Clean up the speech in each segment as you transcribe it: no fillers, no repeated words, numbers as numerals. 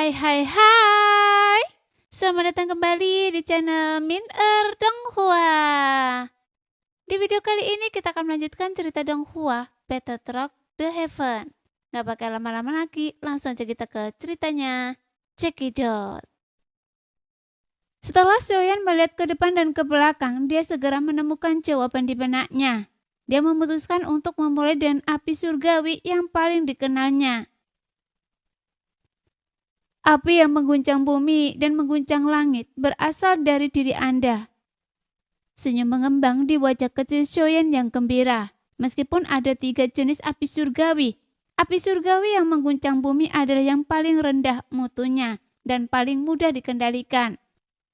Hai hai hai. Selamat datang kembali di channel Min Donghua. Di video kali ini kita akan melanjutkan cerita Donghua, Better Truck The Heaven. Gak pakai lama-lama lagi, langsung aja kita ke ceritanya. Cekidot. Setelah Xiaoyan melihat ke depan dan ke belakang, dia segera menemukan jawaban di benaknya. Dia memutuskan untuk memulai dengan api surgawi yang paling dikenalnya. Api yang mengguncang bumi dan mengguncang langit berasal dari diri Anda. Senyum mengembang di wajah kecil Xiaoyan yang gembira. Meskipun ada 3 jenis api surgawi, api surgawi yang mengguncang bumi adalah yang paling rendah mutunya dan paling mudah dikendalikan.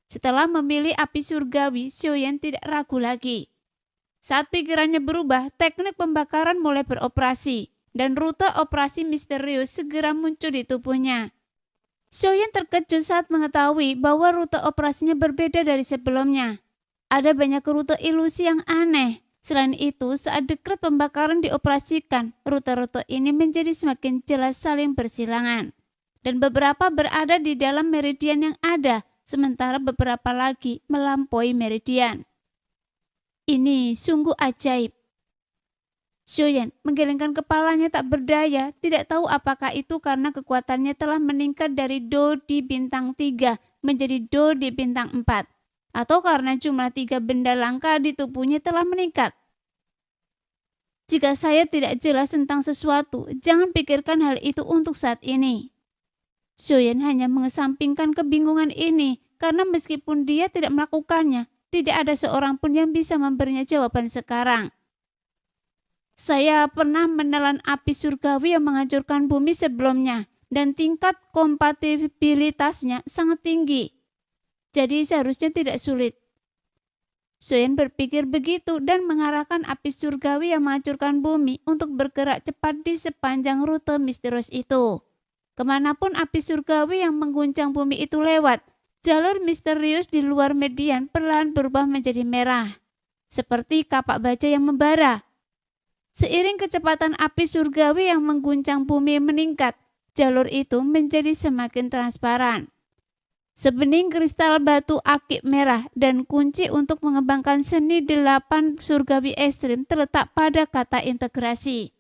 Setelah memilih api surgawi, Xiaoyan tidak ragu lagi. Saat pikirannya berubah, teknik pembakaran mulai beroperasi dan rute operasi misterius segera muncul di tubuhnya. Xiaoyan terkejut saat mengetahui bahwa rute operasinya berbeda dari sebelumnya. Ada banyak rute ilusi yang aneh. Selain itu, saat dekret pembakaran dioperasikan, rute-rute ini menjadi semakin jelas saling bersilangan. Dan beberapa berada di dalam meridian yang ada, sementara beberapa lagi melampaui meridian. Ini sungguh ajaib. Xiaoyan menggelengkan kepalanya tak berdaya, tidak tahu apakah itu karena kekuatannya telah meningkat dari Do di bintang 3 menjadi Do di bintang 4, atau karena jumlah 3 benda langka di tubuhnya telah meningkat. Jika saya tidak jelas tentang sesuatu, jangan pikirkan hal itu untuk saat ini. Xiaoyan hanya mengesampingkan kebingungan ini, karena meskipun dia tidak melakukannya, tidak ada seorang pun yang bisa memberinya jawaban sekarang. Saya pernah menelan api surgawi yang menghancurkan bumi sebelumnya dan tingkat kompatibilitasnya sangat tinggi. Jadi seharusnya tidak sulit. Xiaoyan berpikir begitu dan mengarahkan api surgawi yang menghancurkan bumi untuk bergerak cepat di sepanjang rute misterius itu. Kemanapun api surgawi yang mengguncang bumi itu lewat, jalur misterius di luar median perlahan berubah menjadi merah, seperti kapak baja yang membara. Seiring kecepatan api surgawi yang mengguncang bumi meningkat, jalur itu menjadi semakin transparan. Sebening kristal batu akik merah dan kunci untuk mengembangkan seni 8 surgawi ekstrim terletak pada kata integrasi.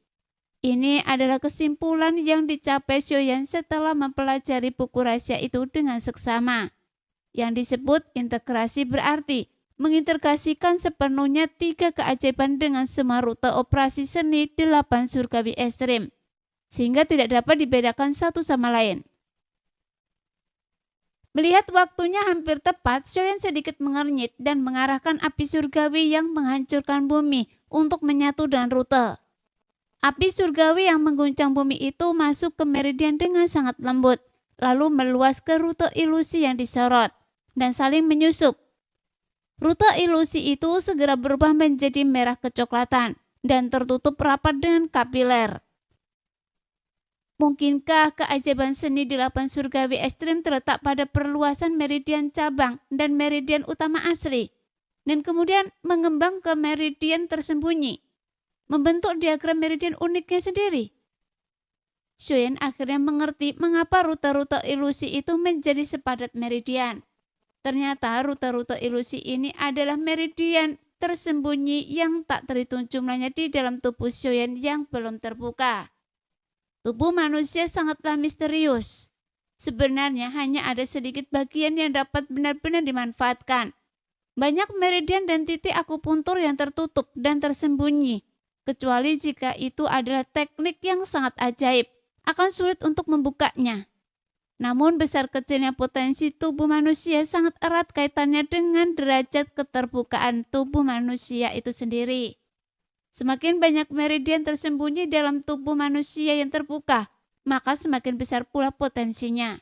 Ini adalah kesimpulan yang dicapai Xiaoyan setelah mempelajari buku rahasia itu dengan seksama. Yang disebut integrasi berarti mengintegrasikan sepenuhnya 3 keajaiban dengan semua rute operasi seni 8 surgawi ekstrim, sehingga tidak dapat dibedakan satu sama lain. Melihat waktunya hampir tepat, Xiaoyan sedikit mengernyit dan mengarahkan api surgawi yang menghancurkan bumi untuk menyatu dengan rute. Api surgawi yang mengguncang bumi itu masuk ke meridian dengan sangat lembut, lalu meluas ke rute ilusi yang disorot, dan saling menyusup. Rute ilusi itu segera berubah menjadi merah kecoklatan dan tertutup rapat dengan kapiler. Mungkinkah keajaiban seni 8 surgawi ekstrim terletak pada perluasan meridian cabang dan meridian utama asli, dan kemudian mengembang ke meridian tersembunyi, membentuk diagram meridian uniknya sendiri? Xiaoyan akhirnya mengerti mengapa rute-rute ilusi itu menjadi sepadat meridian. Ternyata rute-rute ilusi ini adalah meridian tersembunyi yang tak terhitung jumlahnya di dalam tubuh Xiaoyan yang belum terbuka. Tubuh manusia sangatlah misterius. Sebenarnya hanya ada sedikit bagian yang dapat benar-benar dimanfaatkan. Banyak meridian dan titik akupuntur yang tertutup dan tersembunyi. Kecuali jika itu adalah teknik yang sangat ajaib, akan sulit untuk membukanya. Namun besar kecilnya potensi tubuh manusia sangat erat kaitannya dengan derajat keterbukaan tubuh manusia itu sendiri. Semakin banyak meridian tersembunyi dalam tubuh manusia yang terbuka, maka semakin besar pula potensinya.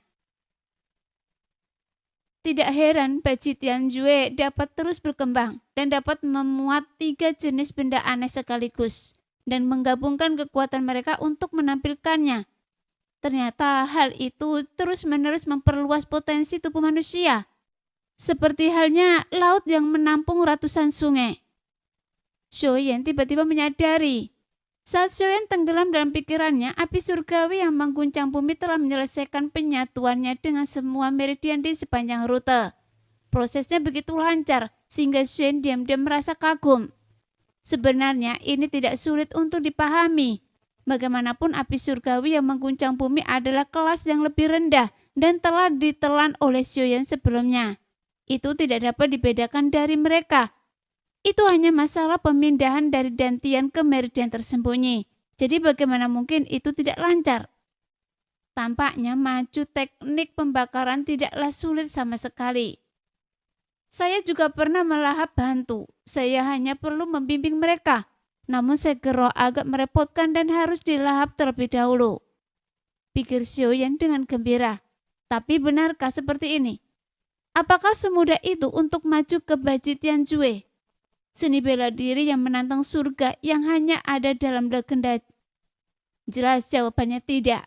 Tidak heran Baji Tianjue dapat terus berkembang dan dapat memuat 3 jenis benda aneh sekaligus dan menggabungkan kekuatan mereka untuk menampilkannya. Ternyata hal itu terus-menerus memperluas potensi tubuh manusia. Seperti halnya laut yang menampung ratusan sungai. Xiaoyan tiba-tiba menyadari Saat Xiaoyan tenggelam dalam pikirannya, api surgawi yang mengguncang bumi telah menyelesaikan penyatuannya dengan semua meridian di sepanjang rute. Prosesnya begitu lancar sehingga Xiaoyan diam-diam merasa kagum. Sebenarnya ini tidak sulit untuk dipahami. Bagaimanapun api surgawi yang mengguncang bumi adalah kelas yang lebih rendah dan telah ditelan oleh Xiaoyan sebelumnya. Itu tidak dapat dibedakan dari mereka. Itu hanya masalah pemindahan dari dantian ke meridian tersembunyi. Jadi bagaimana mungkin itu tidak lancar? Tampaknya maju teknik pembakaran tidaklah sulit sama sekali. Saya juga pernah melahap hantu. Saya hanya perlu membimbing mereka. Namun segera agak merepotkan dan harus dilahap terlebih dahulu. Pikir Xiaoyan dengan gembira. Tapi benarkah seperti ini? Apakah semudah itu untuk maju ke Baji Tianjue? Seni bela diri yang menantang surga yang hanya ada dalam legenda? Jelas jawabannya tidak.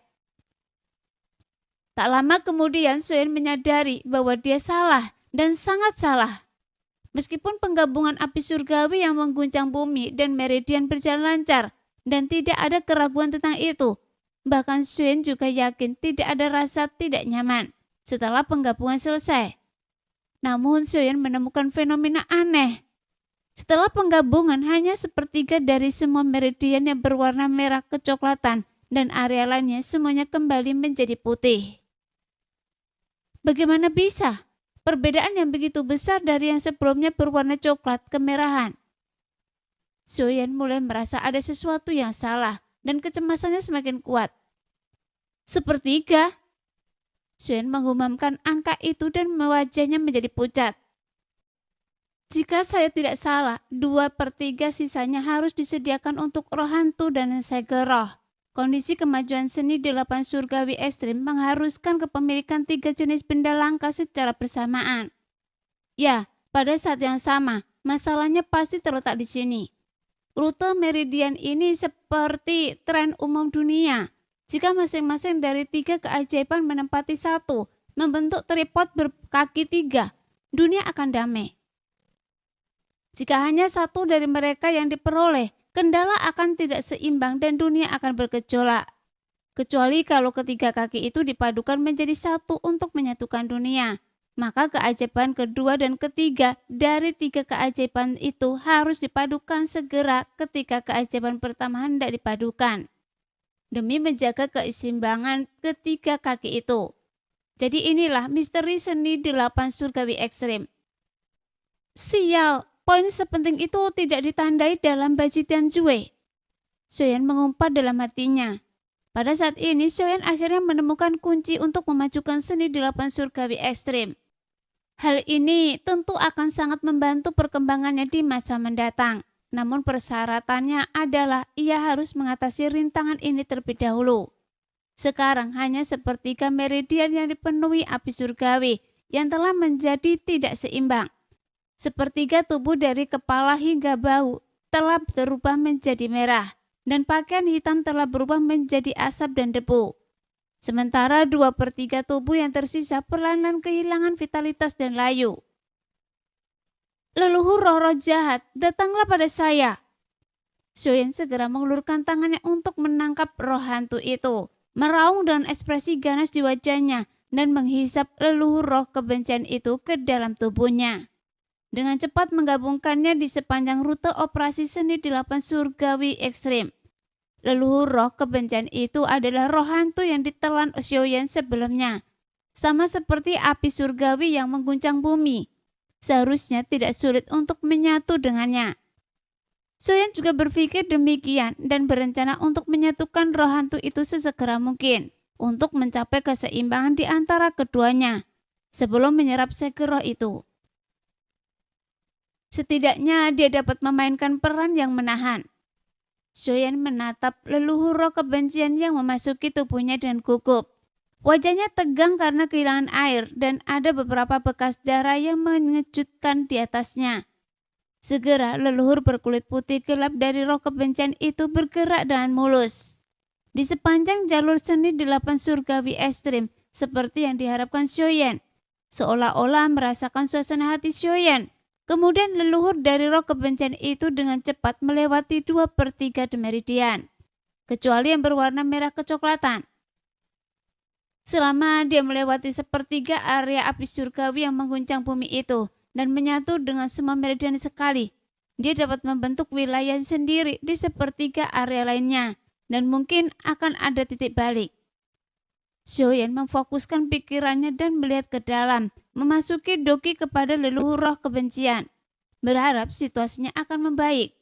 Tak lama kemudian Xiaoyan menyadari bahwa dia salah dan sangat salah. Meskipun penggabungan api surgawi yang mengguncang bumi dan meridian berjalan lancar dan tidak ada keraguan tentang itu, bahkan Xiaoyan juga yakin tidak ada rasa tidak nyaman setelah penggabungan selesai. Namun Xiaoyan menemukan fenomena aneh. Setelah penggabungan, hanya sepertiga dari semua meridian yang berwarna merah kecoklatan dan area lainnya semuanya kembali menjadi putih. Bagaimana bisa? Perbedaan yang begitu besar dari yang sebelumnya berwarna coklat kemerahan. Xiaoyan mulai merasa ada sesuatu yang salah dan kecemasannya semakin kuat. Sepertiga. Xiaoyan mengumumkan angka itu dan wajahnya menjadi pucat. Jika saya tidak salah, 2/3 sisanya harus disediakan untuk roh hantu dan segel roh. Kondisi kemajuan seni 8 surgawi ekstrim mengharuskan kepemilikan 3 jenis benda langka secara bersamaan. Ya, pada saat yang sama, masalahnya pasti terletak di sini. Rute meridian ini seperti tren umum dunia. Jika masing-masing dari 3 keajaiban menempati satu, membentuk tripod berkaki 3, dunia akan damai. Jika hanya satu dari mereka yang diperoleh, kendala akan tidak seimbang dan dunia akan bergejolak. Kecuali kalau ketiga kaki itu dipadukan menjadi satu untuk menyatukan dunia, maka keajaiban kedua dan ketiga dari 3 keajaiban itu harus dipadukan segera ketika keajaiban pertama hendak dipadukan, demi menjaga keseimbangan ketiga kaki itu. Jadi inilah misteri seni 8 surgawi ekstrim. Sial! Poin sepenting itu tidak ditandai dalam Baji Tianjue. Xiaoyan mengumpat dalam hatinya. Pada saat ini, Xiaoyan akhirnya menemukan kunci untuk memajukan seni 8 surgawi ekstrim. Hal ini tentu akan sangat membantu perkembangannya di masa mendatang. Namun persyaratannya adalah ia harus mengatasi rintangan ini terlebih dahulu. Sekarang hanya sepertiga meridian yang dipenuhi api surgawi yang telah menjadi tidak seimbang. Sepertiga tubuh dari kepala hingga bahu telah berubah menjadi merah dan pakaian hitam telah berubah menjadi asap dan debu. Sementara 2/3 tubuh yang tersisa perlahan kehilangan vitalitas dan layu. Leluhur roh-roh jahat, datanglah pada saya. Xiaoyan segera mengulurkan tangannya untuk menangkap roh hantu itu, meraung dengan ekspresi ganas di wajahnya dan menghisap leluhur roh kebencian itu ke dalam tubuhnya. Dengan cepat menggabungkannya di sepanjang rute operasi seni 8 surgawi ekstrim. Leluhur roh kebencian itu adalah roh hantu yang ditelan Xiaoyan sebelumnya. Sama seperti api surgawi yang mengguncang bumi. Seharusnya tidak sulit untuk menyatu dengannya. Xiaoyan juga berpikir demikian dan berencana untuk menyatukan roh hantu itu sesegera mungkin untuk mencapai keseimbangan di antara keduanya sebelum menyerap segel roh itu. Setidaknya dia dapat memainkan peran yang menahan. Xiaoyan menatap leluhur roh kebencian yang memasuki tubuhnya dengan gugup. Wajahnya tegang karena kehilangan air dan ada beberapa bekas darah yang mengejutkan di atasnya. Segera leluhur berkulit putih gelap dari roh kebencian itu bergerak dengan mulus. Di sepanjang jalur seni 8 surgawi ekstrim seperti yang diharapkan Xiaoyan. Seolah-olah merasakan suasana hati Xiaoyan. Kemudian leluhur dari roh kebencian itu dengan cepat melewati 2/3 meridian, kecuali yang berwarna merah kecoklatan. Selama dia melewati 1/3 area api surgawi yang mengguncang bumi itu dan menyatu dengan semua meridian sekali, dia dapat membentuk wilayah sendiri di 1/3 area lainnya dan mungkin akan ada titik balik. Xiaoyan memfokuskan pikirannya dan melihat ke dalam, memasuki doki kepada leluhur roh kebencian, berharap situasinya akan membaik.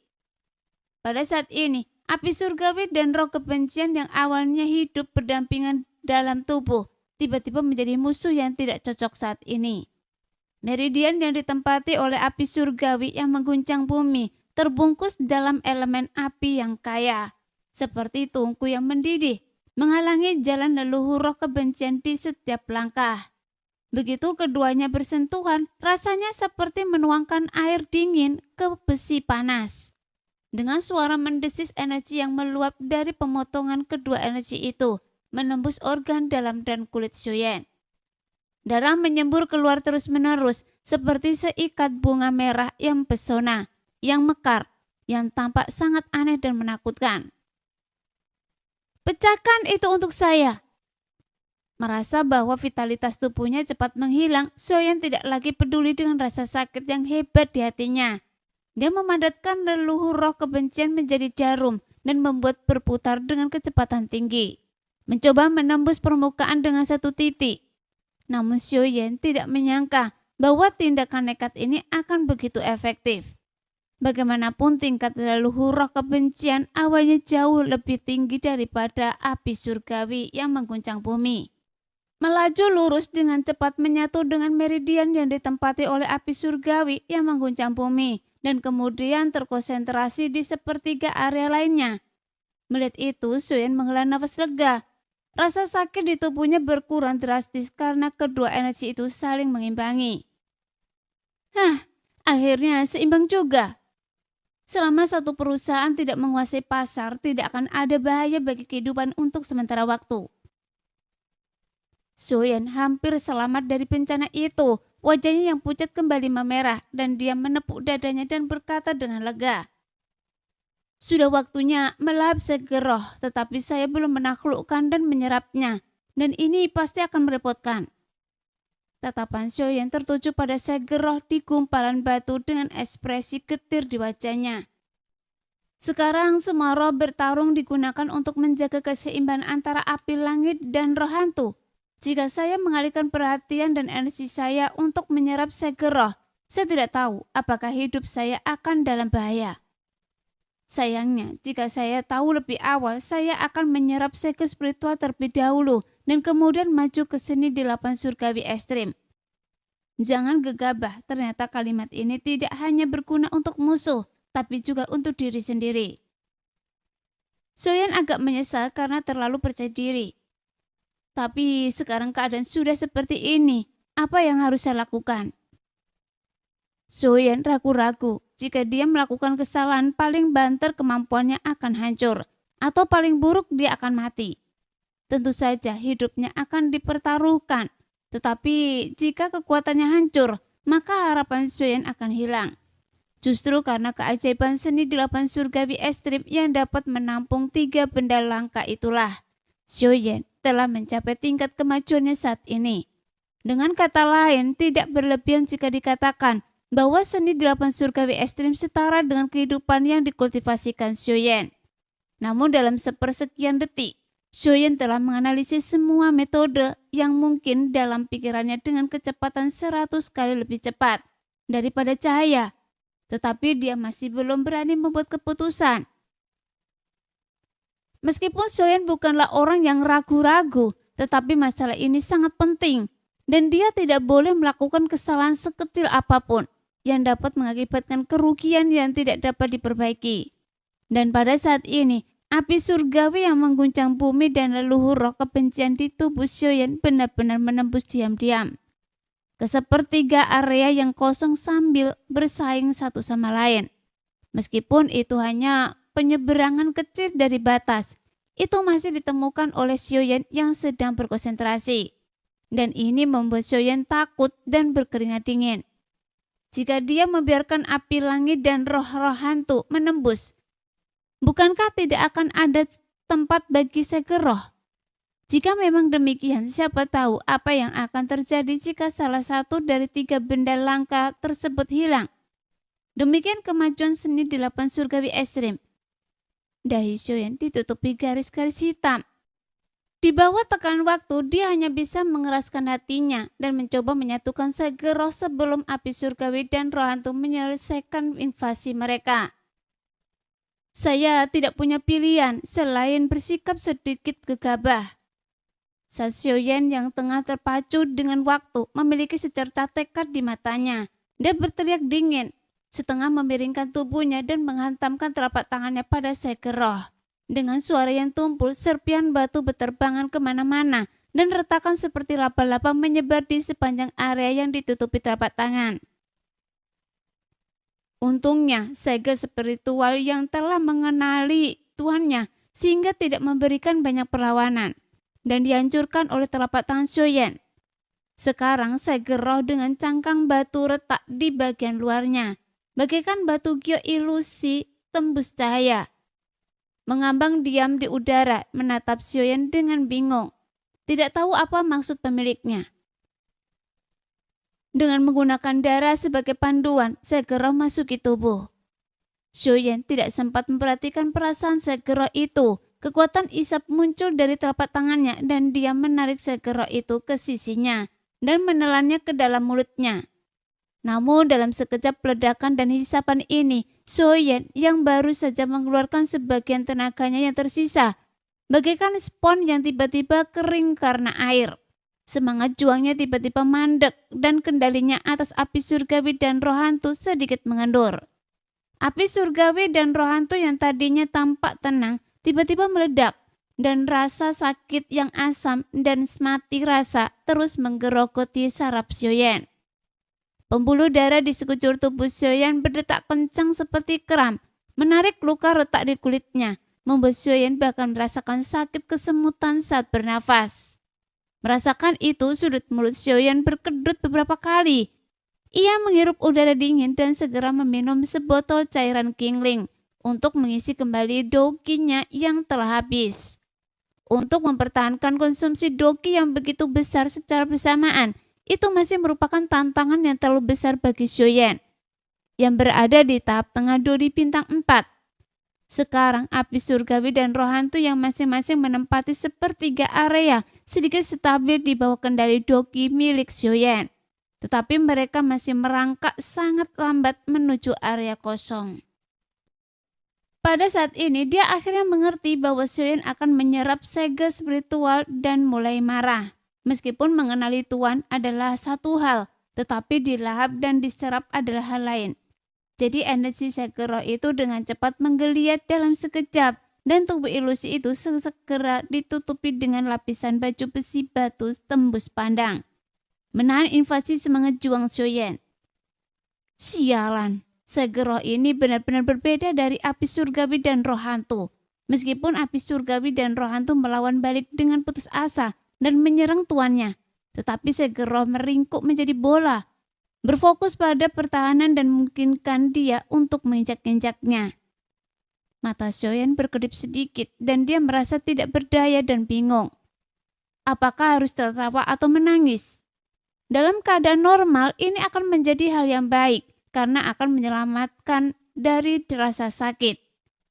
Pada saat ini, api surgawi dan roh kebencian yang awalnya hidup berdampingan dalam tubuh, tiba-tiba menjadi musuh yang tidak cocok saat ini. Meridian yang ditempati oleh api surgawi yang mengguncang bumi terbungkus dalam elemen api yang kaya, seperti tungku yang mendidih, menghalangi jalan leluhur roh kebencian di setiap langkah. Begitu keduanya bersentuhan, rasanya seperti menuangkan air dingin ke besi panas. Dengan suara mendesis, energi yang meluap dari pemotongan kedua energi itu menembus organ dalam dan kulit Xiaoyan. Darah menyembur keluar terus-menerus seperti seikat bunga merah yang pesona, yang mekar, yang tampak sangat aneh dan menakutkan. Pecahkan itu untuk saya. Merasa bahwa vitalitas tubuhnya cepat menghilang, Xiaoyan tidak lagi peduli dengan rasa sakit yang hebat di hatinya. Dia memandatkan leluhur roh kebencian menjadi jarum dan membuat berputar dengan kecepatan tinggi, mencoba menembus permukaan dengan satu titik. Namun Xiaoyan tidak menyangka bahwa tindakan nekat ini akan begitu efektif. Bagaimanapun tingkat leluhur roh kebencian awalnya jauh lebih tinggi daripada api surgawi yang mengguncang bumi. Melaju lurus dengan cepat menyatu dengan meridian yang ditempati oleh api surgawi yang mengguncang bumi dan kemudian terkonsentrasi di 1/3 area lainnya. Melihat itu, Xiaoyan menghela nafas lega. Rasa sakit di tubuhnya berkurang drastis karena kedua energi itu saling mengimbangi. Akhirnya seimbang juga. Selama satu perusahaan tidak menguasai pasar, tidak akan ada bahaya bagi kehidupan untuk sementara waktu. Xiaoyan hampir selamat dari bencana itu. Wajahnya yang pucat kembali memerah dan dia menepuk dadanya dan berkata dengan lega. Sudah waktunya melahap segeroh, tetapi saya belum menaklukkan dan menyerapnya, dan ini pasti akan merepotkan. Tatapan Xiaoyan tertuju pada segeroh di gumpalan batu dengan ekspresi getir di wajahnya. Sekarang semua roh bertarung digunakan untuk menjaga keseimbangan antara api langit dan roh hantu. Jika saya mengalihkan perhatian dan energi saya untuk menyerap segeroh, saya tidak tahu apakah hidup saya akan dalam bahaya. Sayangnya, jika saya tahu lebih awal, saya akan menyerap sege spiritual terlebih dahulu dan kemudian maju ke seni 8 surgawi ekstrim. Jangan gegabah, ternyata kalimat ini tidak hanya berguna untuk musuh, tapi juga untuk diri sendiri. Xiaoyan agak menyesal karena terlalu percaya diri. Tapi sekarang keadaan sudah seperti ini, apa yang harus saya lakukan? Xiaoyan ragu-ragu. Jika dia melakukan kesalahan, paling banter kemampuannya akan hancur, atau paling buruk dia akan mati. Tentu saja hidupnya akan dipertaruhkan, tetapi jika kekuatannya hancur, maka harapan Xiaoyan akan hilang. Justru karena keajaiban seni 8 surgawi ekstrim yang dapat menampung 3 benda langka itulah, Xiaoyan telah mencapai tingkat kemajuannya saat ini. Dengan kata lain, tidak berlebihan jika dikatakan bahwa seni 8 surgawi ekstrim setara dengan kehidupan yang dikultivasikan Xiaoyan. Namun dalam sepersekian detik, Xiaoyan telah menganalisis semua metode yang mungkin dalam pikirannya dengan kecepatan 100 kali lebih cepat daripada cahaya. Tetapi dia masih belum berani membuat keputusan. Meskipun Xiaoyan bukanlah orang yang ragu-ragu, tetapi masalah ini sangat penting dan dia tidak boleh melakukan kesalahan sekecil apapun yang dapat mengakibatkan kerugian yang tidak dapat diperbaiki. Dan pada saat ini, api surgawi yang mengguncang bumi dan leluhur roh kebencian di tubuh Xiaoyan benar-benar menembus diam-diam ke 1/3 area yang kosong sambil bersaing satu sama lain. Meskipun itu hanya penyeberangan kecil dari batas, itu masih ditemukan oleh Xiaoyan yang sedang berkonsentrasi. Dan ini membuat Xiaoyan takut dan berkeringat dingin. jika dia membiarkan api langit dan roh-roh hantu menembus? Bukankah tidak akan ada tempat bagi segeroh? Jika memang demikian, siapa tahu apa yang akan terjadi jika salah satu dari 3 benda langka tersebut hilang. Demikian kemajuan seni di 8 surgawi ekstrim. Dahi Xiaoyan ditutupi garis-garis hitam. Di bawah tekanan waktu, dia hanya bisa mengeraskan hatinya dan mencoba menyatukan segeroh sebelum api surgawi dan roh hantu menyelesaikan invasi mereka. Saya tidak punya pilihan selain bersikap sedikit gegabah. Saat Xiaoyan yang tengah terpacu dengan waktu memiliki secercah tekad di matanya. Dia berteriak dingin, setengah memiringkan tubuhnya dan menghantamkan telapak tangannya pada segeroh. Dengan suara yang tumpul, serpian batu berterbangan kemana-mana dan retakan seperti laba-laba menyebar di sepanjang area yang ditutupi telapak tangan. Untungnya, Sege spiritual yang telah mengenali tuannya sehingga tidak memberikan banyak perlawanan dan dihancurkan oleh telapak tangan Xiaoyan. Sekarang segeroh dengan cangkang batu retak di bagian luarnya, bagaikan batu gio ilusi tembus cahaya. Mengambang diam di udara, menatap Xiaoyan dengan bingung. Tidak tahu apa maksud pemiliknya. Dengan menggunakan darah sebagai panduan, segeroh masuki tubuh. Xiaoyan tidak sempat memperhatikan perasaan segeroh itu. Kekuatan isap muncul dari telapak tangannya dan dia menarik segeroh itu ke sisinya dan menelannya ke dalam mulutnya. Namun dalam sekejap ledakan dan hisapan ini, Xiaoyan yang baru saja mengeluarkan sebagian tenaganya yang tersisa, bagaikan spons yang tiba-tiba kering karena air. Semangat juangnya tiba-tiba mandek dan kendalinya atas api surgawi dan roh hantu sedikit mengendur. Api surgawi dan roh hantu yang tadinya tampak tenang, tiba-tiba meledak dan rasa sakit yang asam dan mati rasa terus menggerogoti saraf Xiaoyan. Pembuluh darah di sekujur tubuh Xiaoyan berdetak kencang seperti kram, menarik luka retak di kulitnya, membuat Xiaoyan bahkan merasakan sakit kesemutan saat bernafas. Merasakan itu, sudut mulut Xiaoyan berkedut beberapa kali. Ia menghirup udara dingin dan segera meminum sebotol cairan Qingling untuk mengisi kembali dokinya yang telah habis. Untuk mempertahankan konsumsi doki yang begitu besar secara bersamaan, itu masih merupakan tantangan yang terlalu besar bagi Xiaoyan yang berada di tahap tengah duri bintang 4. Sekarang api surgawi dan roh hantu yang masing-masing menempati sepertiga area sedikit stabil di bawah kendali doki milik Xiaoyan. Tetapi mereka masih merangkak sangat lambat menuju area kosong. Pada saat ini dia akhirnya mengerti bahwa Xiaoyan akan menyerap sege spiritual dan mulai marah. Meskipun mengenali Tuan adalah satu hal, tetapi dilahap dan diserap adalah hal lain. Jadi energi segeroh itu dengan cepat menggeliat dalam sekejap dan tubuh ilusi itu segera ditutupi dengan lapisan baju besi batu tembus pandang. Menahan invasi semangat juang Xiaoyan. Sialan, segeroh ini benar-benar berbeda dari api surgawi dan roh hantu. Meskipun api surgawi dan roh hantu melawan balik dengan putus asa dan menyerang tuannya, tetapi segeroh meringkuk menjadi bola, berfokus pada pertahanan dan memungkinkan dia untuk menginjak-injaknya. Mata Xiaoyan berkedip sedikit dan dia merasa tidak berdaya dan bingung. Apakah harus tertawa atau menangis? Dalam keadaan normal ini akan menjadi hal yang baik karena akan menyelamatkan dari rasa sakit.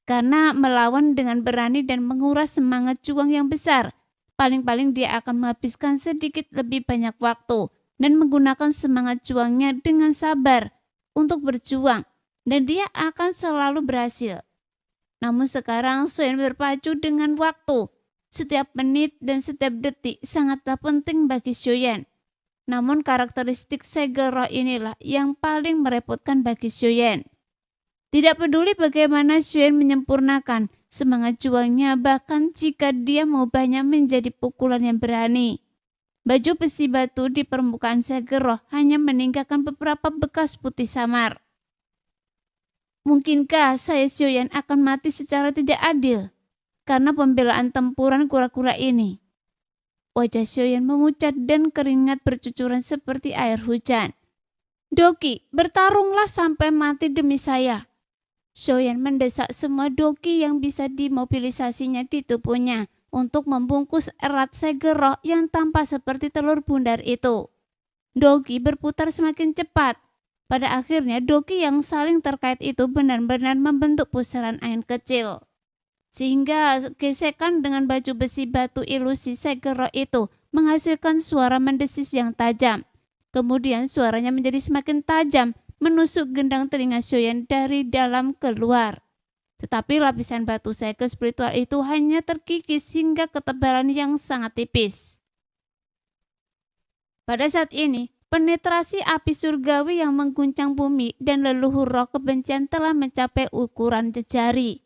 Karena melawan dengan berani dan menguras semangat juang yang besar, paling-paling dia akan menghabiskan sedikit lebih banyak waktu dan menggunakan semangat juangnya dengan sabar untuk berjuang dan dia akan selalu berhasil. Namun sekarang Xiaoyan berpacu dengan waktu. Setiap menit dan setiap detik sangatlah penting bagi Xiaoyan. Namun karakteristik segel roh inilah yang paling merepotkan bagi Xiaoyan. Tidak peduli bagaimana Xiaoyan menyempurnakan semangat juangnya, bahkan jika dia mengubahnya menjadi pukulan yang berani. Baju besi batu di permukaan segel roh hanya meninggalkan beberapa bekas putih samar. Mungkinkah saya Xiaoyan akan mati secara tidak adil karena pembelaan tempuran kura-kura ini? Wajah Xiaoyan memucat dan keringat bercucuran seperti air hujan. "Doki, bertarunglah sampai mati demi saya." Shoyan mendesak semua doki yang bisa dimobilisasinya di tubuhnya untuk membungkus erat segera yang tampak seperti telur bundar itu. Doki berputar semakin cepat. Pada akhirnya doki yang saling terkait itu benar-benar membentuk pusaran angin kecil. Sehingga gesekan dengan baju besi batu ilusi segera itu menghasilkan suara mendesis yang tajam. Kemudian suaranya menjadi semakin tajam, menusuk gendang telinga Shoyan dari dalam keluar. Tetapi lapisan batu seke spiritual itu hanya terkikis hingga ketebalan yang sangat tipis. Pada saat ini, penetrasi api surgawi yang mengguncang bumi dan leluhur roh kebencian telah mencapai ukuran jari.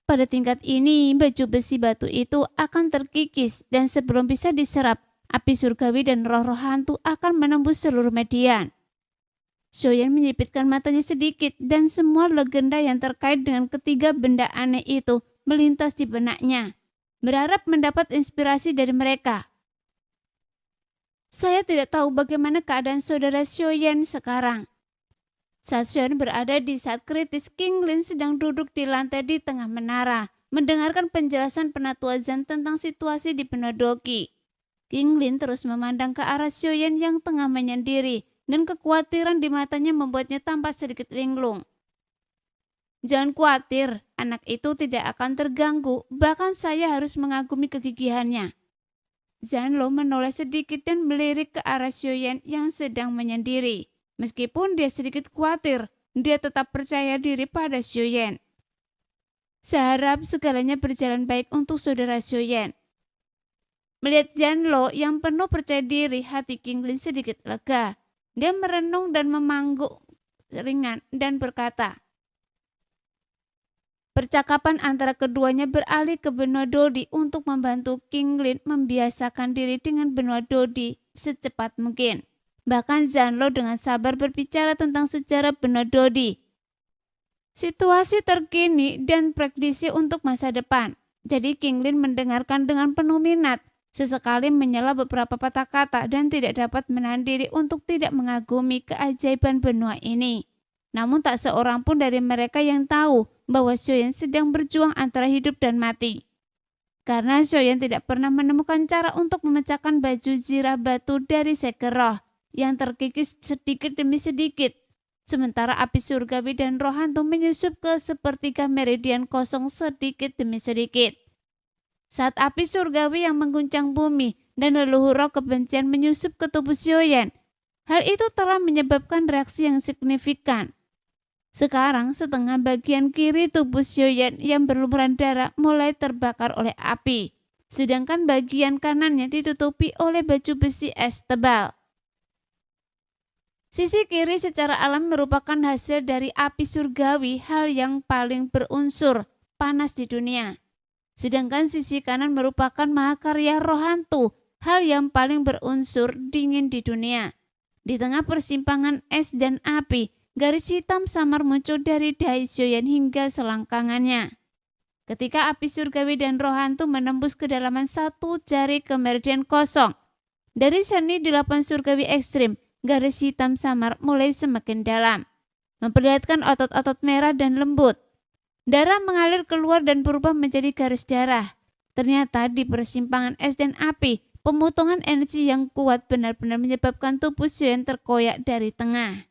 Pada tingkat ini, baju besi batu itu akan terkikis dan sebelum bisa diserap, api surgawi dan roh-roh hantu akan menembus seluruh median. Shoyan menyipitkan matanya sedikit dan semua legenda yang terkait dengan ketiga benda aneh itu melintas di benaknya, berharap mendapat inspirasi dari mereka. Saya tidak tahu bagaimana keadaan saudara Shoyan sekarang. Saat Shoyan berada di saat kritis, King Lin sedang duduk di lantai di tengah menara, mendengarkan penjelasan Penatua Zan tentang situasi di benua Doki. King Lin terus memandang ke arah Shoyan yang tengah menyendiri, dan kekhawatiran di matanya membuatnya tampak sedikit linglung. "Jangan khawatir, anak itu tidak akan terganggu, bahkan saya harus mengagumi kegigihannya." Zanlo menoleh sedikit dan melirik ke arah Shoyan yang sedang menyendiri. Meskipun dia sedikit khawatir, dia tetap percaya diri pada Shoyan. "Saya harap segalanya berjalan baik untuk saudara Shoyan." Melihat Zanlo yang penuh percaya diri, hati King Lin sedikit lega. Dia merenung dan memangguk ringan dan berkata, percakapan antara keduanya beralih ke benua Dodi untuk membantu King Lin membiasakan diri dengan benua Dodi secepat mungkin. Bahkan Zanlo dengan sabar berbicara tentang sejarah benua Dodi, situasi terkini dan prediksi untuk masa depan. Jadi King Lin mendengarkan dengan penuh minat, sesekali menyela beberapa patah kata dan tidak dapat menahan diri untuk tidak mengagumi keajaiban benua ini. Namun tak seorang pun dari mereka yang tahu bahwa Shoyan sedang berjuang antara hidup dan mati. Karena Shoyan tidak pernah menemukan cara untuk memecahkan baju zirah batu dari sekeroh yang terkikis sedikit demi sedikit. Sementara api surgawi dan roh hantu menyusup ke sepertiga meridian kosong sedikit demi sedikit. Saat api surgawi yang mengguncang bumi dan leluhur roh kebencian menyusup ke tubuh Shoyan, hal itu telah menyebabkan reaksi yang signifikan. Sekarang setengah bagian kiri tubuh Shoyan yang berlumuran darah mulai terbakar oleh api, sedangkan bagian kanannya ditutupi oleh baju besi es tebal. Sisi kiri secara alam merupakan hasil dari api surgawi, hal yang paling berunsur panas di dunia. Sedangkan sisi kanan merupakan mahakarya roh hantu, hal yang paling berunsur dingin di dunia. Di tengah persimpangan es dan api, garis hitam samar muncul dari dahi Shoyan hingga selangkangannya. Ketika api surgawi dan roh hantu menembus kedalaman satu jari ke meridian kosong, dari seni 8 surgawi ekstrim, garis hitam samar mulai semakin dalam, memperlihatkan otot-otot merah dan lembut. Darah mengalir keluar dan berubah menjadi garis darah. Ternyata di persimpangan es dan api, pemotongan energi yang kuat benar-benar menyebabkan tubuh Shoyan terkoyak dari tengah.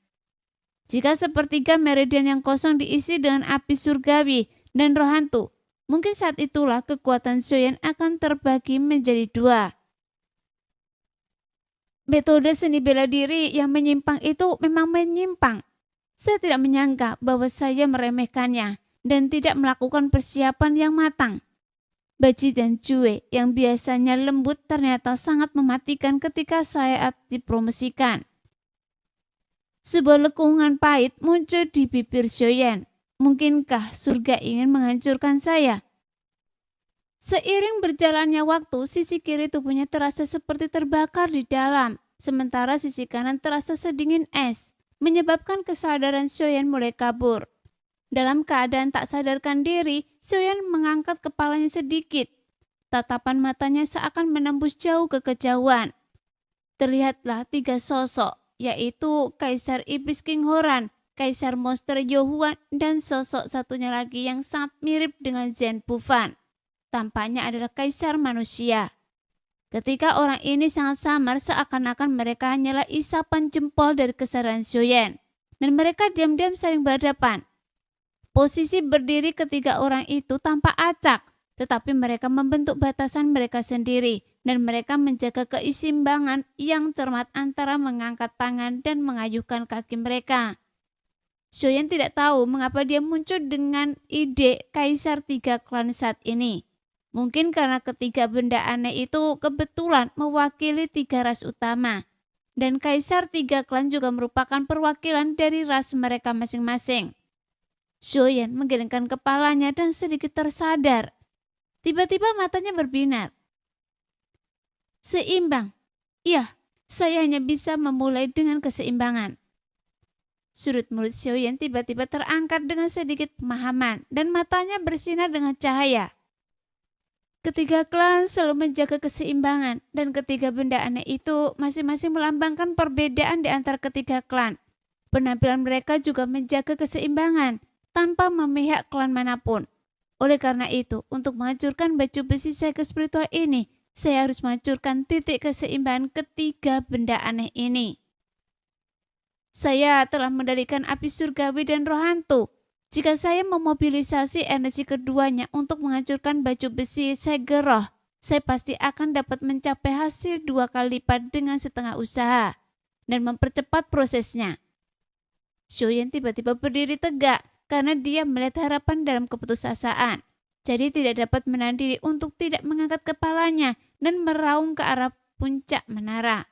Jika sepertiga meridian yang kosong diisi dengan api surgawi dan roh hantu, mungkin saat itulah kekuatan Shoyan akan terbagi menjadi 2. Metode seni bela diri yang menyimpang itu memang menyimpang. Saya tidak menyangka bahwa saya meremehkannya dan tidak melakukan persiapan yang matang. Baji dan Jue yang biasanya lembut ternyata sangat mematikan ketika saya dipromosikan. Sebuah lekungan pahit muncul di bibir Shoyan. Mungkinkah surga ingin menghancurkan saya? Seiring berjalannya waktu, sisi kiri tubuhnya terasa seperti terbakar di dalam, sementara sisi kanan terasa sedingin es, menyebabkan kesadaran Shoyan mulai kabur. Dalam keadaan tak sadarkan diri, Shoyan mengangkat kepalanya sedikit. Tatapan matanya seakan menembus jauh ke kejauhan. Terlihatlah 3 sosok, yaitu Kaisar Iblis King Horan, Kaisar Monster Yohuan, dan sosok satunya lagi yang sangat mirip dengan Zen Bufan. Tampaknya adalah Kaisar manusia. Ketika orang ini sangat samar, seakan-akan mereka hanyalah isapan jempol dari kesadaran Xiaoyan, dan mereka diam-diam saling berhadapan. Posisi berdiri ketiga orang itu tampak acak, tetapi mereka membentuk batasan mereka sendiri, dan mereka menjaga keseimbangan yang cermat antara mengangkat tangan dan mengayuhkan kaki mereka. Xiaoyan tidak tahu mengapa dia muncul dengan ide Kaisar Tiga Klan saat ini. Mungkin karena ketiga benda aneh itu kebetulan mewakili tiga ras utama, dan Kaisar Tiga Klan juga merupakan perwakilan dari ras mereka masing-masing. Xiaoyan menggelengkan kepalanya dan sedikit tersadar. Tiba-tiba matanya berbinar. Seimbang. Iya, saya hanya bisa memulai dengan keseimbangan. Sudut mulut Xiaoyan tiba-tiba terangkat dengan sedikit pemahaman dan matanya bersinar dengan cahaya. Ketiga klan selalu menjaga keseimbangan dan ketiga benda aneh itu masing-masing melambangkan perbedaan di antara ketiga klan. Penampilan mereka juga menjaga keseimbangan tanpa memihak klan manapun. Oleh karena itu, untuk menghancurkan baju besi saya spiritual ini, saya harus menghancurkan titik keseimbangan ketiga benda aneh ini. Saya telah mengendalikan api surgawi dan roh hantu. Jika saya memobilisasi energi keduanya untuk menghancurkan baju besi segel roh, saya pasti akan dapat mencapai hasil 2 kali lipat dengan setengah usaha dan mempercepat prosesnya. Xiaoyan tiba-tiba berdiri tegak karena dia melihat harapan dalam keputusasaan. Jadi tidak dapat menahan diri untuk tidak mengangkat kepalanya dan meraung ke arah puncak menara.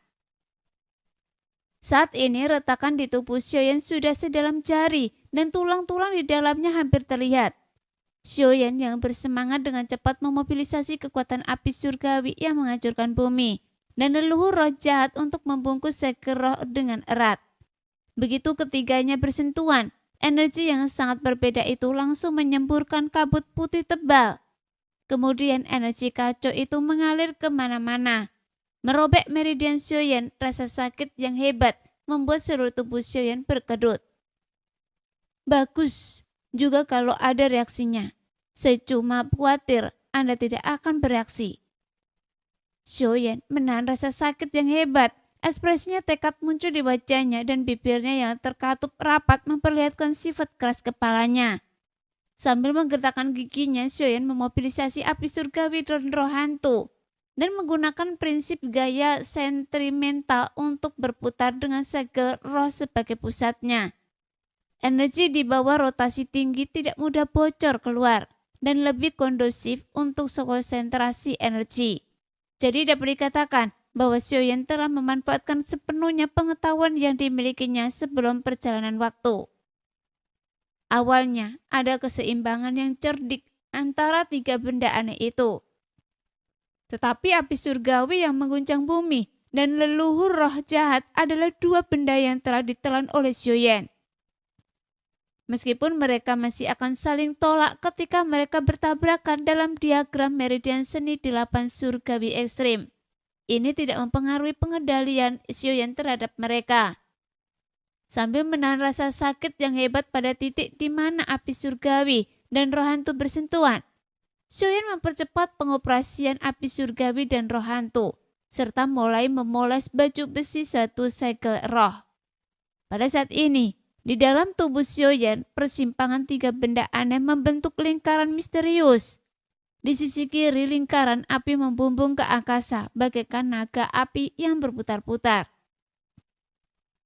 Saat ini retakan di tubuh Xiaoyan sudah sedalam jari dan tulang-tulang di dalamnya hampir terlihat. Xiaoyan yang bersemangat dengan cepat memobilisasi kekuatan api surgawi yang menghancurkan bumi dan leluhur roh jahat untuk membungkus segel roh dengan erat. Begitu ketiganya bersentuhan, energi yang sangat berbeda itu langsung menyemburkan kabut putih tebal. Kemudian energi kacau itu mengalir kemana-mana. Merobek meridian Xiaoyan, rasa sakit yang hebat membuat seluruh tubuh Xiaoyan berkedut. Bagus, juga kalau ada reaksinya. Saya cuma khawatir Anda tidak akan bereaksi. Xiaoyan menahan rasa sakit yang hebat. Ekspresinya tekad muncul di wajahnya dan bibirnya yang terkatup rapat memperlihatkan sifat keras kepalanya. Sambil menggertakkan giginya, Xiaoyan memobilisasi api surgawi dan roh hantu dan menggunakan prinsip gaya sentrimental untuk berputar dengan segel roh sebagai pusatnya. Energi di bawah rotasi tinggi tidak mudah bocor keluar dan lebih kondusif untuk konsentrasi energi. Jadi dapat dikatakan bahwa Xiaoyan telah memanfaatkan sepenuhnya pengetahuan yang dimilikinya sebelum perjalanan waktu. Awalnya ada keseimbangan yang cerdik antara tiga benda aneh itu. Tetapi api surgawi yang mengguncang bumi dan leluhur roh jahat adalah dua benda yang telah ditelan oleh Xiaoyan. Meskipun mereka masih akan saling tolak ketika mereka bertabrakan dalam diagram meridian seni 8 surgawi ekstrim. Ini tidak mempengaruhi pengendalian Xiaoyan terhadap mereka. Sambil menahan rasa sakit yang hebat pada titik di mana api surgawi dan roh hantu bersentuhan, Xiaoyan mempercepat pengoperasian api surgawi dan roh hantu, serta mulai memoles baju besi satu segel roh. Pada saat ini, di dalam tubuh Xiaoyan, persimpangan tiga benda aneh membentuk lingkaran misterius. Di sisi kiri lingkaran api membumbung ke angkasa bagaikan naga api yang berputar-putar.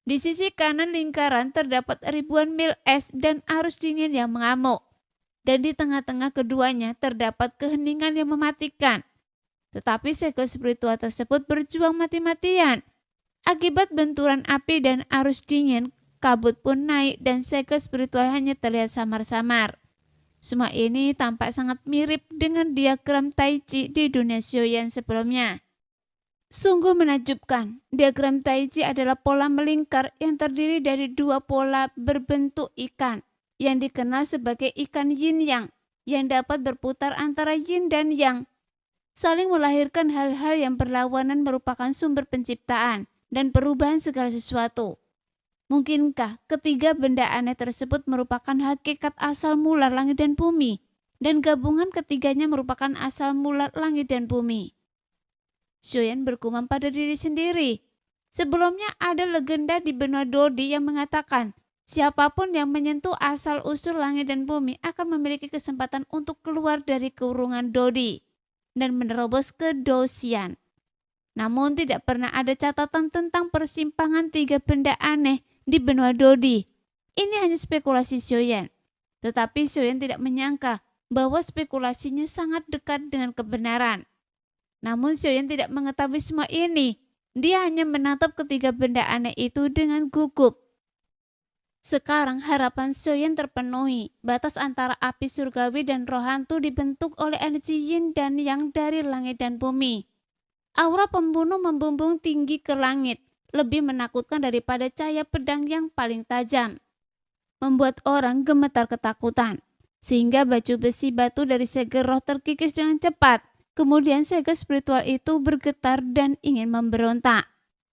Di sisi kanan lingkaran terdapat ribuan mil es dan arus dingin yang mengamuk. Dan di tengah-tengah keduanya terdapat keheningan yang mematikan. Tetapi segel spiritual tersebut berjuang mati-matian. Akibat benturan api dan arus dingin, kabut pun naik dan segel spiritual hanya terlihat samar-samar. Semua ini tampak sangat mirip dengan diagram Tai Chi di dunia Xiaoyan sebelumnya. Sungguh menakjubkan, diagram Tai Chi adalah pola melingkar yang terdiri dari dua pola berbentuk ikan yang dikenal sebagai ikan yin yang dapat berputar antara yin dan yang. Saling melahirkan hal-hal yang berlawanan merupakan sumber penciptaan dan perubahan segala sesuatu. Mungkinkah ketiga benda aneh tersebut merupakan hakikat asal mula langit dan bumi, dan gabungan ketiganya merupakan asal mula langit dan bumi? Xiaoyan bergumam pada diri sendiri. Sebelumnya ada legenda di benua Dodi yang mengatakan siapapun yang menyentuh asal-usul langit dan bumi akan memiliki kesempatan untuk keluar dari kurungan Dodi dan menerobos ke Dosian. Namun tidak pernah ada catatan tentang persimpangan tiga benda aneh di benua Dodi. Ini hanya spekulasi Xiaoyan. Tetapi Xiaoyan tidak menyangka bahwa spekulasinya sangat dekat dengan kebenaran. Namun Xiaoyan tidak mengetahui semua ini. Dia hanya menatap ketiga benda aneh itu dengan gugup. Sekarang harapan Xiaoyan terpenuhi. Batas antara api surgawi dan roh hantu dibentuk oleh energi yin dan yang dari langit dan bumi. Aura pembunuh membumbung tinggi ke langit, lebih menakutkan daripada cahaya pedang yang paling tajam. Membuat orang gemetar ketakutan. Sehingga baju besi batu dari segel roh terkikis dengan cepat. Kemudian segel spiritual itu bergetar dan ingin memberontak.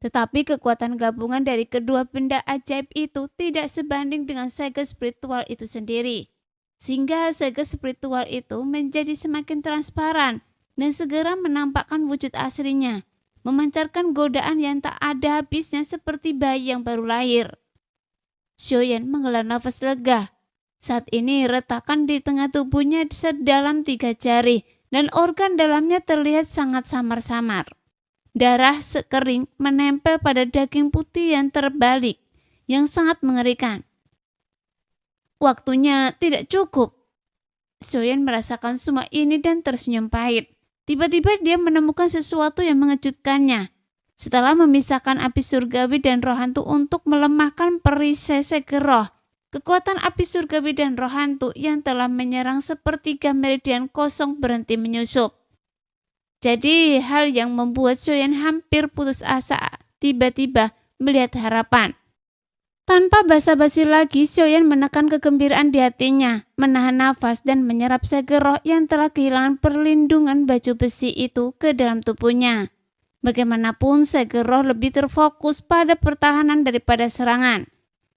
Tetapi kekuatan gabungan dari kedua benda ajaib itu tidak sebanding dengan segel spiritual itu sendiri. Sehingga segel spiritual itu menjadi semakin transparan dan segera menampakkan wujud aslinya, memancarkan godaan yang tak ada habisnya seperti bayi yang baru lahir. Xiaoyan menghela nafas lega. Saat ini retakan di tengah tubuhnya sedalam 3 jari dan organ dalamnya terlihat sangat samar-samar. Darah sekering menempel pada daging putih yang terbalik, yang sangat mengerikan. Waktunya tidak cukup. Xiaoyan merasakan semua ini dan tersenyum pahit. Tiba-tiba dia menemukan sesuatu yang mengejutkannya. Setelah memisahkan api surgawi dan roh hantu untuk melemahkan perisai segel roh, kekuatan api surgawi dan roh hantu yang telah menyerang sepertiga meridian kosong berhenti menyusup. Jadi hal yang membuat Xiaoyan hampir putus asa tiba-tiba melihat harapan. Tanpa basa-basi lagi, Xiaoyan menekan kegembiraan di hatinya, menahan nafas dan menyerap segel roh yang telah kehilangan perlindungan baju besi itu ke dalam tubuhnya. Bagaimanapun segel roh lebih terfokus pada pertahanan daripada serangan.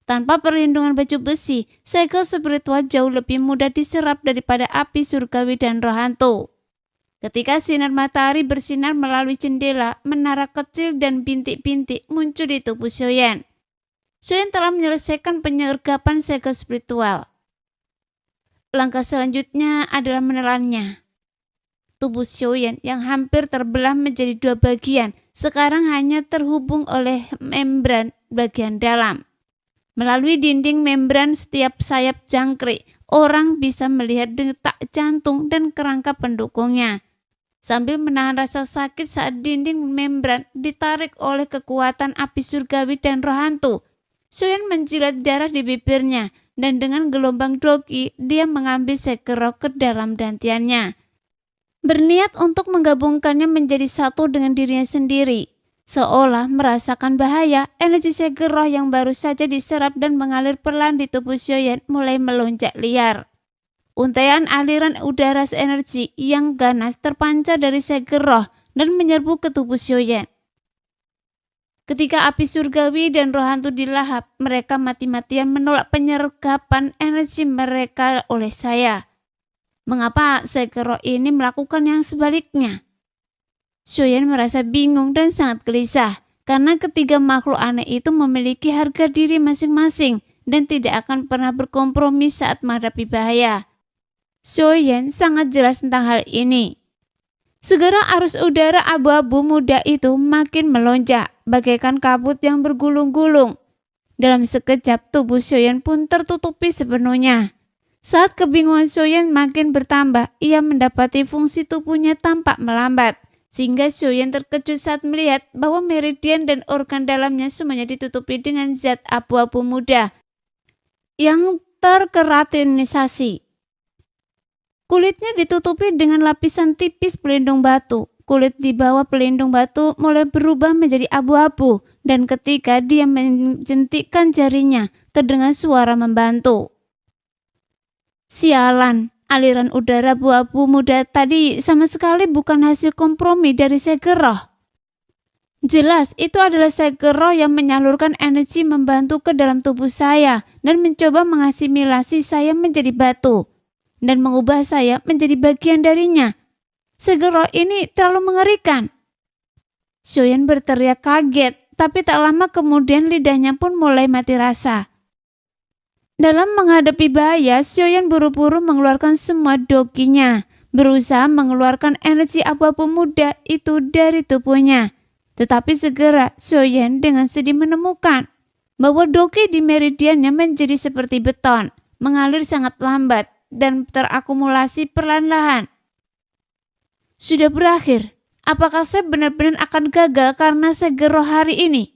Tanpa perlindungan baju besi, segel spiritual jauh lebih mudah diserap daripada api surgawi dan roh hantu. Ketika sinar matahari bersinar melalui jendela, menara kecil dan bintik-bintik muncul di tubuh Xiaoyan. Xiaoyan telah menyelesaikan penyergapan segel spiritual. Langkah selanjutnya adalah menelannya. Tubuh Xiaoyan yang hampir terbelah menjadi 2 bagian, sekarang hanya terhubung oleh membran bagian dalam. Melalui dinding membran setiap sayap jangkrik, orang bisa melihat detak jantung dan kerangka pendukungnya. Sambil menahan rasa sakit saat dinding membran ditarik oleh kekuatan api surgawi dan roh hantu, Xiaoyan menjilat darah di bibirnya dan dengan gelombang dogi dia mengambil segel roh ke dalam dantiannya. Berniat untuk menggabungkannya menjadi satu dengan dirinya sendiri. Seolah merasakan bahaya, energi segel roh yang baru saja diserap dan mengalir perlahan di tubuh Xiaoyan mulai melonjak liar. Untaian aliran udara energi yang ganas terpancar dari segel roh dan menyerbu ke tubuh Xiaoyan. Ketika api surgawi dan roh hantu dilahap, mereka mati-matian menolak penyergapan energi mereka oleh saya. Mengapa segel roh ini melakukan yang sebaliknya? Xiaoyan merasa bingung dan sangat gelisah karena ketiga makhluk aneh itu memiliki harga diri masing-masing dan tidak akan pernah berkompromi saat menghadapi bahaya. Xiaoyan sangat jelas tentang hal ini. Segera arus udara abu-abu muda itu makin melonjak, bagaikan kabut yang bergulung-gulung. Dalam sekejap tubuh Xiaoyan pun tertutupi sepenuhnya. Saat kebingungan Xiaoyan makin bertambah, ia mendapati fungsi tubuhnya tampak melambat. Sehingga Xiaoyan terkejut saat melihat bahwa meridian dan organ dalamnya semuanya ditutupi dengan zat abu-abu muda yang terkeratinisasi. Kulitnya ditutupi dengan lapisan tipis pelindung batu. Kulit di bawah pelindung batu mulai berubah menjadi abu-abu dan ketika dia menjentikkan jarinya, terdengar suara membantu. Sialan, aliran udara abu-abu muda tadi sama sekali bukan hasil kompromi dari segel roh. Jelas, itu adalah segel roh yang menyalurkan energi membantu ke dalam tubuh saya dan mencoba mengasimilasi saya menjadi batu dan mengubah saya menjadi bagian darinya. Segel roh ini terlalu mengerikan. Xiaoyan berteriak kaget, tapi tak lama kemudian lidahnya pun mulai mati rasa. Dalam menghadapi bahaya, Xiaoyan buru-buru mengeluarkan semua dokinya, berusaha mengeluarkan energi abu-abu muda itu dari tubuhnya. Tetapi segera Xiaoyan dengan sedih menemukan bahwa doki di meridiannya menjadi seperti beton, mengalir sangat lambat dan terakumulasi perlahan-lahan. Sudah berakhir. Apakah saya benar-benar akan gagal karena segel roh hari ini?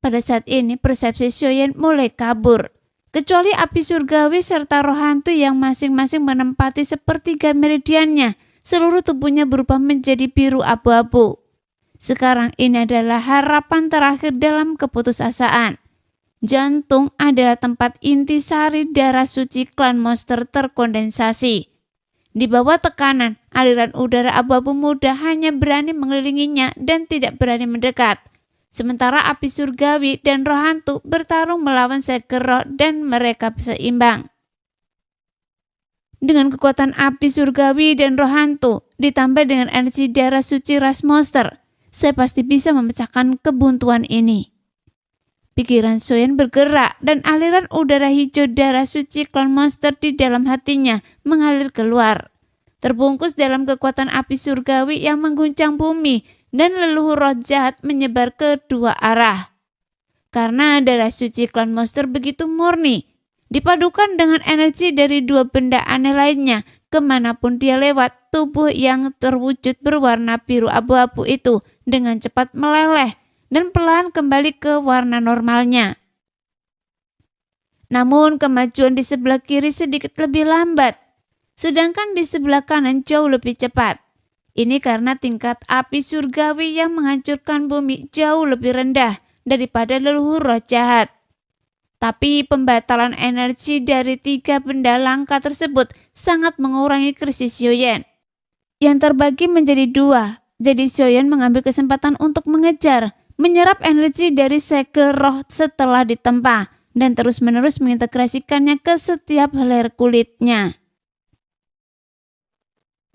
Pada saat ini persepsi Xiaoyan mulai kabur. Kecuali api surgawi serta roh hantu yang masing-masing menempati sepertiga meridiannya, seluruh tubuhnya berubah menjadi biru abu-abu. Sekarang ini adalah harapan terakhir dalam keputusasaan. Jantung adalah tempat intisari darah suci klan monster terkondensasi. Di bawah tekanan, aliran udara abu-abu muda hanya berani mengelilinginya dan tidak berani mendekat. Sementara api surgawi dan roh hantu bertarung melawan segel roh dan mereka seimbang. Dengan kekuatan api surgawi dan roh hantu, ditambah dengan energi darah suci ras monster, saya pasti bisa memecahkan kebuntuan ini. Pikiran Xiaoyan bergerak dan aliran udara hijau darah suci klan monster di dalam hatinya mengalir keluar. Terbungkus dalam kekuatan api surgawi yang mengguncang bumi dan leluhur roh jahat menyebar ke dua arah. Karena darah suci klan monster begitu murni, dipadukan dengan energi dari dua benda aneh lainnya, kemanapun dia lewat, tubuh yang terwujud berwarna biru abu-abu itu dengan cepat meleleh dan perlahan kembali ke warna normalnya. Namun kemajuan di sebelah kiri sedikit lebih lambat, sedangkan di sebelah kanan jauh lebih cepat. Ini karena tingkat api surgawi yang menghancurkan bumi jauh lebih rendah daripada leluhur roh jahat. Tapi pembatalan energi dari tiga benda langka tersebut sangat mengurangi krisis Xiaoyan. Yang terbagi menjadi dua, jadi Xiaoyan mengambil kesempatan untuk mengejar, menyerap energi dari segel roh setelah ditempa, dan terus-menerus mengintegrasikannya ke setiap helai kulitnya.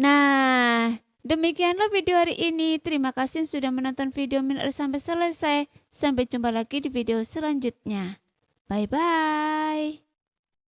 Nah, demikianlah video hari ini. Terima kasih sudah menonton video Minar sampai selesai. Sampai jumpa lagi di video selanjutnya. Bye-bye.